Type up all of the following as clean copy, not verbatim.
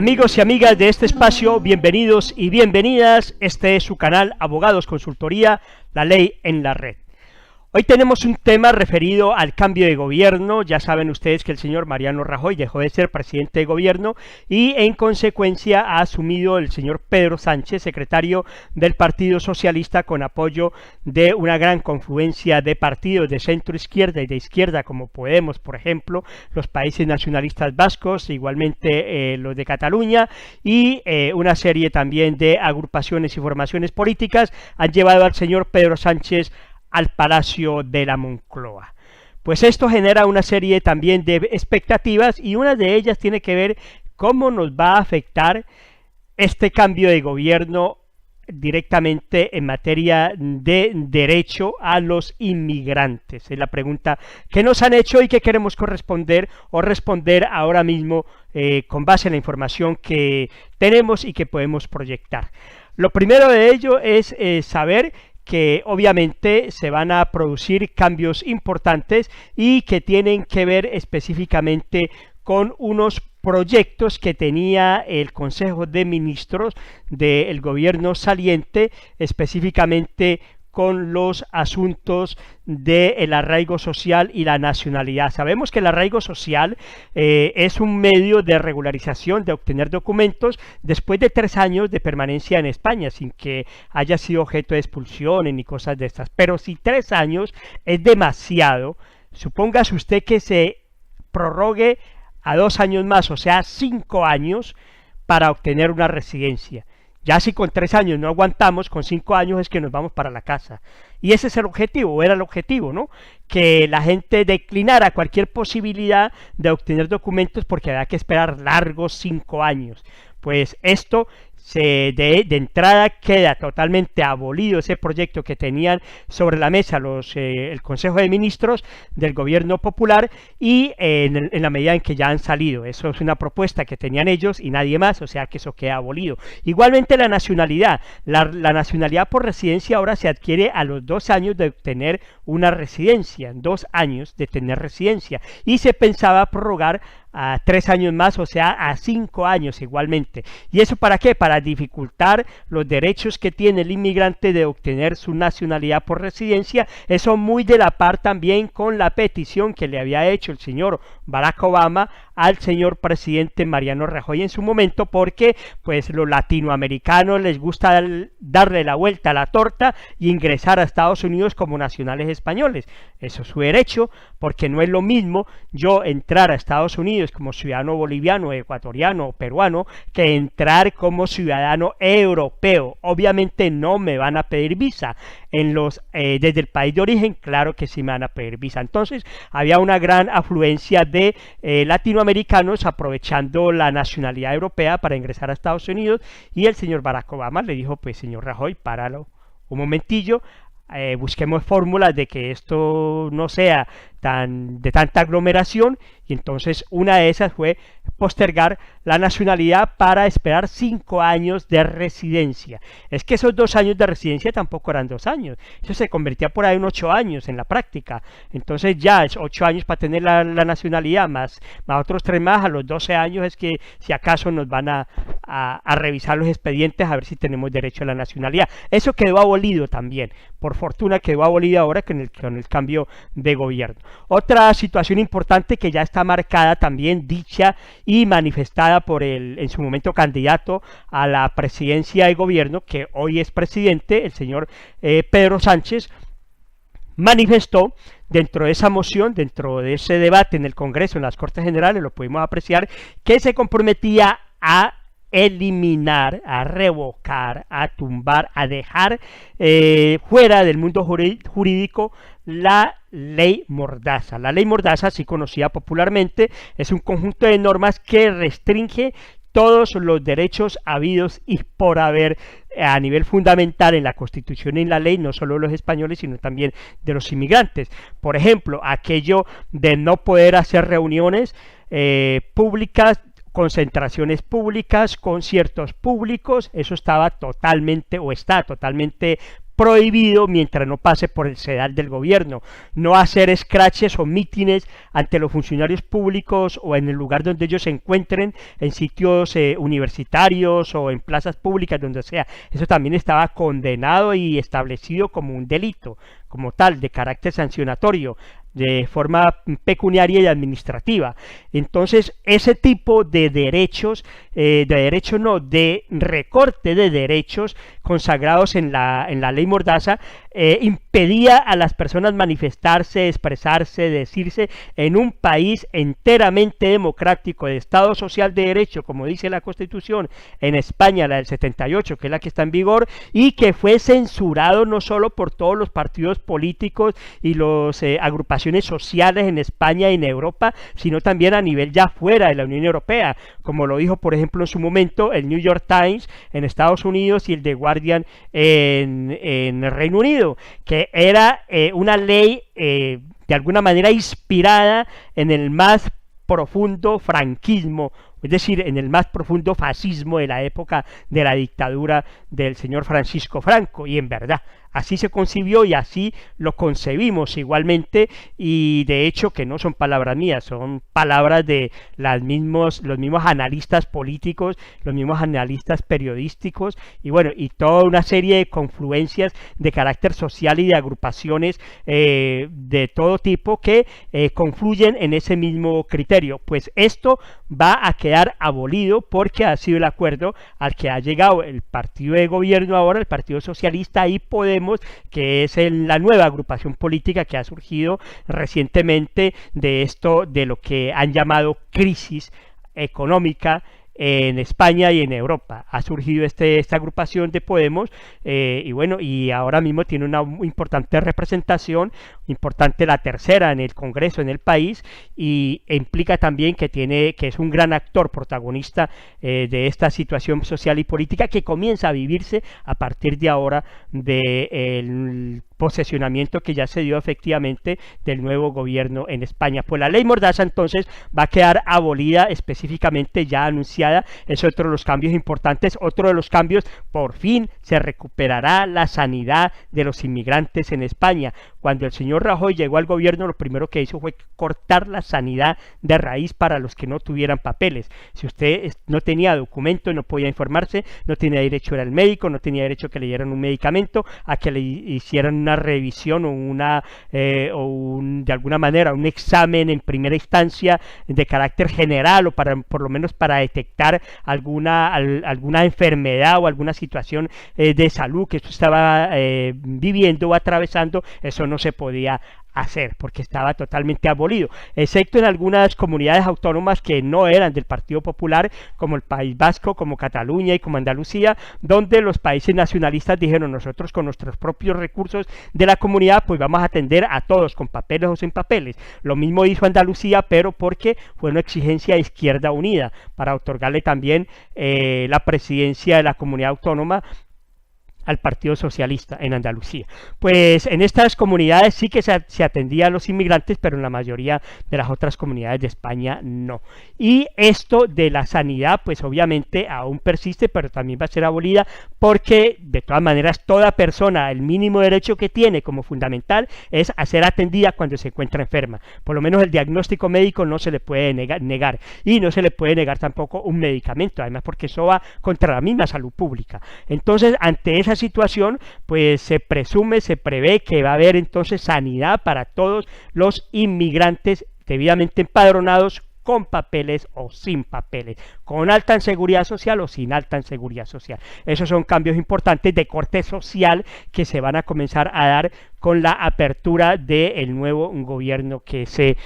Amigos y amigas de este espacio, bienvenidos y bienvenidas. Este es su canal Abogados Consultoría, la ley en la red. Hoy tenemos un tema referido al cambio de gobierno. Ya saben ustedes que el señor Mariano Rajoy dejó de ser presidente de gobierno y en consecuencia ha asumido el señor Pedro Sánchez, secretario del Partido Socialista, con apoyo de una gran confluencia de partidos de centro izquierda y de izquierda como Podemos, por ejemplo, los países nacionalistas vascos, igualmente los de Cataluña y una serie también de agrupaciones y formaciones políticas han llevado al señor Pedro Sánchez al Palacio de la Moncloa. Pues esto genera una serie también de expectativas y una de ellas tiene que ver cómo nos va a afectar este cambio de gobierno directamente en materia de derecho a los inmigrantes. Es la pregunta que nos han hecho y que queremos corresponder o responder ahora mismo con base en la información que tenemos y que podemos proyectar. Lo primero de ello es saber que obviamente se van a producir cambios importantes y que tienen que ver específicamente con unos proyectos que tenía el Consejo de Ministros del gobierno saliente, específicamente con los asuntos del arraigo social y la nacionalidad. Sabemos que el arraigo social es un medio de regularización, de obtener documentos después de 3 años de permanencia en España, sin que haya sido objeto de expulsión ni cosas de estas. Pero si 3 años es demasiado, supóngase usted que se prorrogue a 2 años más, o sea, 5 años para obtener una residencia. Ya si con 3 años no aguantamos, con 5 años es que nos vamos para la casa. Y ese es el objetivo, o era el objetivo, ¿no? Que la gente declinara cualquier posibilidad de obtener documentos porque había que esperar largos 5 años. Pues esto de entrada queda totalmente abolido, ese proyecto que tenían sobre la mesa el Consejo de Ministros del Gobierno Popular, y en la medida en que ya han salido. Eso es una propuesta que tenían ellos y nadie más, o sea que eso queda abolido. Igualmente la nacionalidad. La nacionalidad por residencia ahora se adquiere a los 2 años de obtener una residencia, 2 años de tener residencia, y se pensaba prorrogar a 3 años más, o sea a 5 años igualmente. ¿Y eso para qué? Para dificultar los derechos que tiene el inmigrante de obtener su nacionalidad por residencia. Eso muy de la par también con la petición que le había hecho el señor Barack Obama al señor presidente Mariano Rajoy en su momento, porque pues los latinoamericanos les gusta darle la vuelta a la torta y ingresar a Estados Unidos como nacionales españoles. Eso es su derecho, porque no es lo mismo yo entrar a Estados Unidos como ciudadano boliviano, ecuatoriano o peruano que entrar como ciudadano europeo. Obviamente no me van a pedir visa. Desde el país de origen, claro que sí me van a pedir visa. Entonces había una gran afluencia de latinoamericanos aprovechando la nacionalidad europea para ingresar a Estados Unidos, y el señor Barack Obama le dijo: pues señor Rajoy, páralo un momentillo, busquemos fórmulas de que esto no sea de tanta aglomeración. Y entonces una de esas fue postergar la nacionalidad para esperar 5 años de residencia. Es que esos 2 años de residencia tampoco eran 2 años, eso se convertía por ahí en 8 años en la práctica. Entonces ya es 8 años para tener la nacionalidad, más otros 3 más, a los 12 años es que si acaso nos van a revisar los expedientes a ver si tenemos derecho a la nacionalidad. Eso quedó abolido también, por fortuna quedó abolido ahora con el cambio de gobierno. Otra situación importante que ya está marcada también, dicha y manifestada por en su momento candidato a la presidencia de gobierno, que hoy es presidente, el señor Pedro Sánchez, manifestó dentro de esa moción, dentro de ese debate en el Congreso, en las Cortes Generales, lo pudimos apreciar, que se comprometía a eliminar, a revocar, a tumbar, a dejar fuera del mundo jurídico la ley Mordaza. La ley Mordaza, así conocida popularmente, es un conjunto de normas que restringe todos los derechos habidos y por haber a nivel fundamental en la Constitución y en la ley, no solo de los españoles, sino también de los inmigrantes. Por ejemplo, aquello de no poder hacer reuniones públicas, concentraciones públicas, conciertos públicos, eso estaba totalmente o está totalmente prohibido mientras no pase por el sedal del gobierno. No hacer scratches o mítines ante los funcionarios públicos o en el lugar donde ellos se encuentren, en sitios universitarios o en plazas públicas, donde sea. Eso también estaba condenado y establecido como un delito, como tal, de carácter sancionatorio, de forma pecuniaria y administrativa. Entonces, ese tipo de derechos, de recorte de derechos consagrados en la ley Mordaza, impedía a las personas manifestarse, expresarse, decirse en un país enteramente democrático, de Estado social de derecho, como dice la Constitución, en España, la del 78, que es la que está en vigor, y que fue censurado no solo por todos los partidos políticos y las agrupaciones sociales en España y en Europa, sino también a nivel ya fuera de la Unión Europea, como lo dijo, por ejemplo, en su momento el New York Times en Estados Unidos y el The Guardian en el Reino Unido, que era una ley de alguna manera inspirada en el más profundo franquismo, es decir, en el más profundo fascismo de la época de la dictadura del señor Francisco Franco, y en verdad así se concibió y así lo concebimos igualmente, y de hecho que no son palabras mías, son palabras de los mismos analistas políticos, los mismos analistas periodísticos, y bueno, y toda una serie de confluencias de carácter social y de agrupaciones de todo tipo que confluyen en ese mismo criterio. Pues esto va a quedar abolido porque ha sido el acuerdo al que ha llegado el partido de gobierno ahora, el Partido Socialista y Podemos, que es la nueva agrupación política que ha surgido recientemente de lo que han llamado crisis económica en España y en Europa. Ha surgido esta agrupación de Podemos y bueno, y ahora mismo tiene una importante representación, importante, la tercera en el Congreso, en el país, y implica también que es un gran actor protagonista de esta situación social y política que comienza a vivirse a partir de ahora del posesionamiento que ya se dio efectivamente del nuevo gobierno en España. Pues la ley Mordaza entonces va a quedar abolida, específicamente ya anunciada. Es otro de los cambios importantes. Otro de los cambios: por fin se recuperará la sanidad de los inmigrantes en España. Cuando el señor Rajoy llegó al gobierno, lo primero que hizo fue cortar la sanidad de raíz para los que no tuvieran papeles. Si usted no tenía documento, no podía informarse, no tenía derecho a ir al médico, no tenía derecho a que le dieran un medicamento, a que le hicieran una revisión o de alguna manera un examen en primera instancia de carácter general, o por lo menos para detectar alguna enfermedad o alguna situación de salud que usted estaba viviendo o atravesando. Eso no se podía hacer porque estaba totalmente abolido, excepto en algunas comunidades autónomas que no eran del Partido Popular, como el País Vasco, como Cataluña y como Andalucía, donde los países nacionalistas dijeron: nosotros con nuestros propios recursos de la comunidad pues vamos a atender a todos, con papeles o sin papeles. Lo mismo hizo Andalucía, pero porque fue una exigencia de Izquierda Unida para otorgarle también la presidencia de la comunidad autónoma al Partido Socialista en Andalucía. Pues en estas comunidades sí que se atendía a los inmigrantes, pero en la mayoría de las otras comunidades de España no. Y esto de la sanidad pues obviamente aún persiste, pero también va a ser abolida, porque de todas maneras toda persona, el mínimo derecho que tiene como fundamental es a ser atendida cuando se encuentra enferma. Por lo menos el diagnóstico médico no se le puede negar, y no se le puede negar tampoco un medicamento, además porque eso va contra la misma salud pública. Entonces, ante esa situación, pues se prevé que va a haber entonces sanidad para todos los inmigrantes debidamente empadronados, con papeles o sin papeles, con alta inseguridad social o sin alta inseguridad social. Esos son cambios importantes de corte social que se van a comenzar a dar con la apertura del nuevo gobierno que se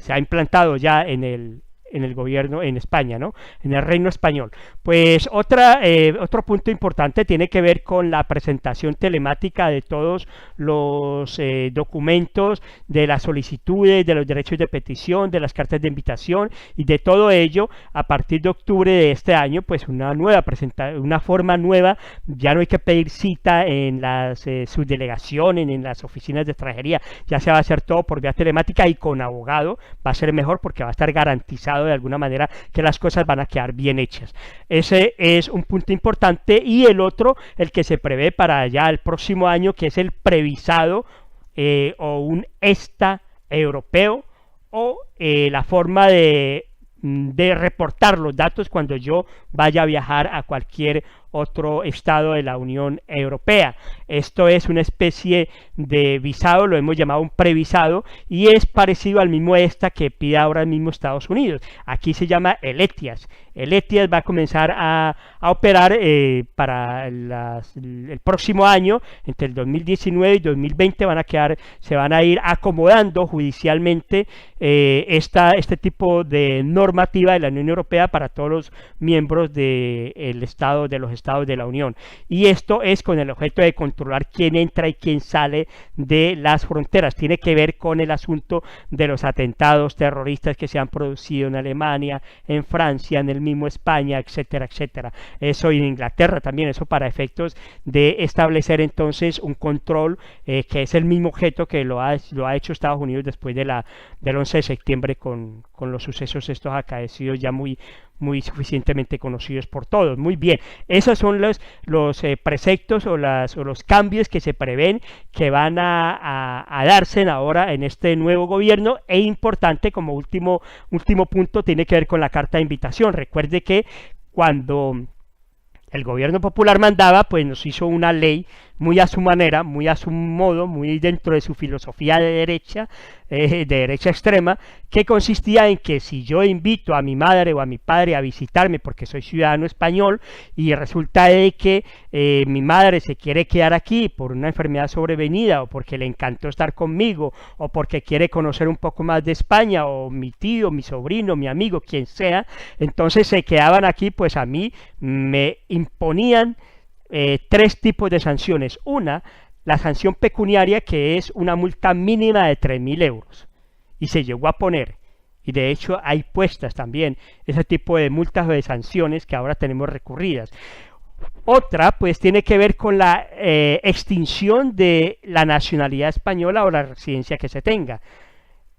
ha implantado ya en el gobierno en España, ¿no? En el Reino Español. Pues otro punto importante tiene que ver con la presentación telemática de todos los documentos, de las solicitudes, de los derechos de petición, de las cartas de invitación y de todo ello a partir de octubre de este año. Pues una forma nueva. Ya no hay que pedir cita en las subdelegaciones, en las oficinas de extranjería. Ya se va a hacer todo por vía telemática y con abogado. Va a ser mejor porque va a estar garantizado garantizado de alguna manera que las cosas van a quedar bien hechas. Ese es un punto importante. Y el otro, el que se prevé para ya el próximo año, que es el previsado o un ESTA europeo, o la forma de reportar los datos cuando yo vaya a viajar a cualquier otro estado de la Unión Europea. Esto es una especie de visado, lo hemos llamado un previsado, y es parecido al mismo ESTA que pide ahora mismo Estados Unidos. Aquí se llama el ETIAS. El ETIAS va a comenzar a operar para el próximo año. Entre el 2019 y 2020 se van a ir acomodando judicialmente este tipo de normativa de la Unión Europea para todos los miembros de los estados de la Unión. Y esto es con el objeto de controlar quién entra y quién sale de las fronteras. Tiene que ver con el asunto de los atentados terroristas que se han producido en Alemania, en Francia, en el mismo España, etcétera, etcétera. Eso, y en Inglaterra también, eso para efectos de establecer entonces un control que es el mismo objeto que lo ha hecho Estados Unidos después del 11 de septiembre con los sucesos estos acaecidos ya muy suficientemente conocidos por todos. Muy bien, esos son los preceptos o los cambios que se prevén que van a darse ahora en este nuevo gobierno. E importante, como último punto, tiene que ver con la carta de invitación. Recuerde que cuando el gobierno popular mandaba, pues nos hizo una ley muy a su manera, muy a su modo, muy dentro de su filosofía de derecha extrema, que consistía en que si yo invito a mi madre o a mi padre a visitarme porque soy ciudadano español y resulta de que mi madre se quiere quedar aquí por una enfermedad sobrevenida o porque le encantó estar conmigo o porque quiere conocer un poco más de España, o mi tío, mi sobrino, mi amigo, quien sea, entonces se quedaban aquí, pues a mí me imponían tres tipos de sanciones. Una, la sanción pecuniaria, que es una multa mínima de 3.000 euros, y se llegó a poner, y de hecho hay puestas también ese tipo de multas o de sanciones que ahora tenemos recurridas. Otra, pues tiene que ver con la extinción de la nacionalidad española o la residencia que se tenga.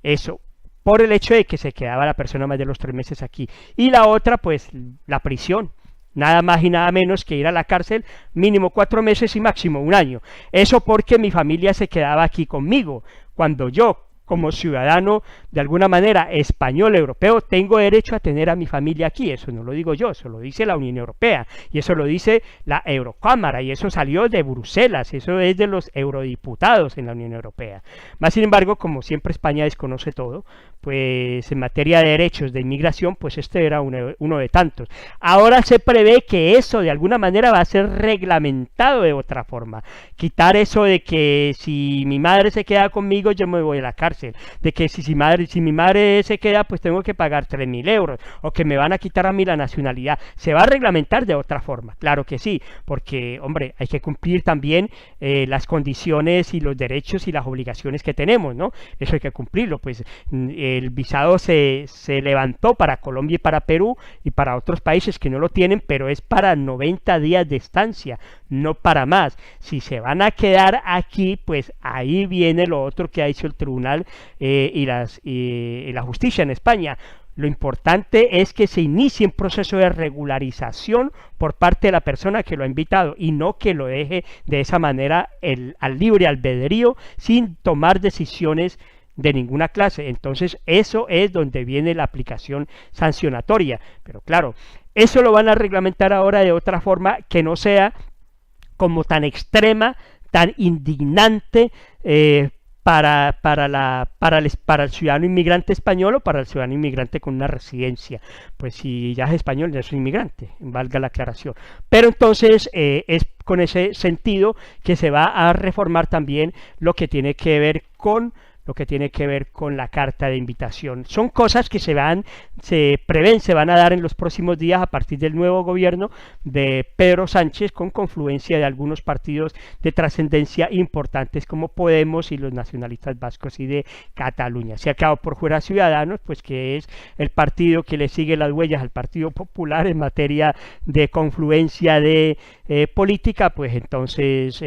Eso, por el hecho de que se quedaba la persona más de los 3 meses aquí. Y la otra, pues la prisión. Nada más y nada menos que ir a la cárcel, mínimo 4 meses y máximo 1 año. Eso porque mi familia se quedaba aquí conmigo, cuando yo, como ciudadano de alguna manera español, europeo, tengo derecho a tener a mi familia aquí. Eso no lo digo yo, eso lo dice la Unión Europea, y eso lo dice la Eurocámara, y eso salió de Bruselas, eso es de los eurodiputados en la Unión Europea. Más sin embargo, como siempre España desconoce todo, pues en materia de derechos de inmigración, pues este era uno de tantos. Ahora se prevé que eso de alguna manera va a ser reglamentado de otra forma. Quitar eso de que si mi madre se queda conmigo, yo me voy a la cárcel. De que si mi madre se queda, pues tengo que pagar 3.000 euros, o que me van a quitar a mí la nacionalidad. Se va a reglamentar de otra forma, claro que sí, porque, hombre, hay que cumplir también las condiciones y los derechos y las obligaciones que tenemos, ¿no? Eso hay que cumplirlo. Pues el visado se levantó para Colombia y para Perú y para otros países que no lo tienen, pero es para 90 días de estancia, no para más. Si se van a quedar aquí, pues ahí viene lo otro que ha hecho el tribunal y la justicia en España. Lo importante es que se inicie un proceso de regularización por parte de la persona que lo ha invitado, y no que lo deje de esa manera al libre albedrío sin tomar decisiones de ninguna clase. Entonces eso es donde viene la aplicación sancionatoria. Pero claro, eso lo van a reglamentar ahora de otra forma que no sea como tan extrema, tan indignante para el ciudadano inmigrante español o para el ciudadano inmigrante con una residencia. Pues si ya es español, ya es un inmigrante, valga la aclaración. Pero entonces es con ese sentido que se va a reformar también lo que tiene que ver con la carta de invitación. Son cosas que se prevén, se van a dar en los próximos días a partir del nuevo gobierno de Pedro Sánchez, con confluencia de algunos partidos de trascendencia importantes como Podemos y los nacionalistas vascos y de Cataluña. Se ha quedado por fuera Ciudadanos, pues que es el partido que le sigue las huellas al Partido Popular en materia de confluencia de política, pues entonces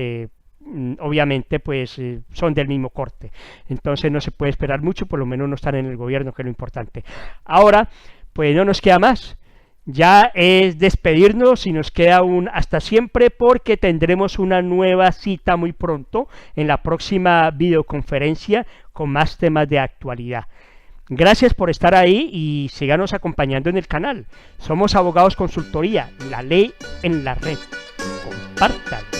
obviamente pues son del mismo corte, entonces no se puede esperar mucho, por lo menos no están en el gobierno, que es lo importante. Ahora pues no nos queda más. Ya es despedirnos y nos queda un hasta siempre, porque tendremos una nueva cita muy pronto en la próxima videoconferencia con más temas de actualidad. Gracias por estar ahí y síganos acompañando en el canal. Somos Abogados Consultoría, la ley en la red. Compartan.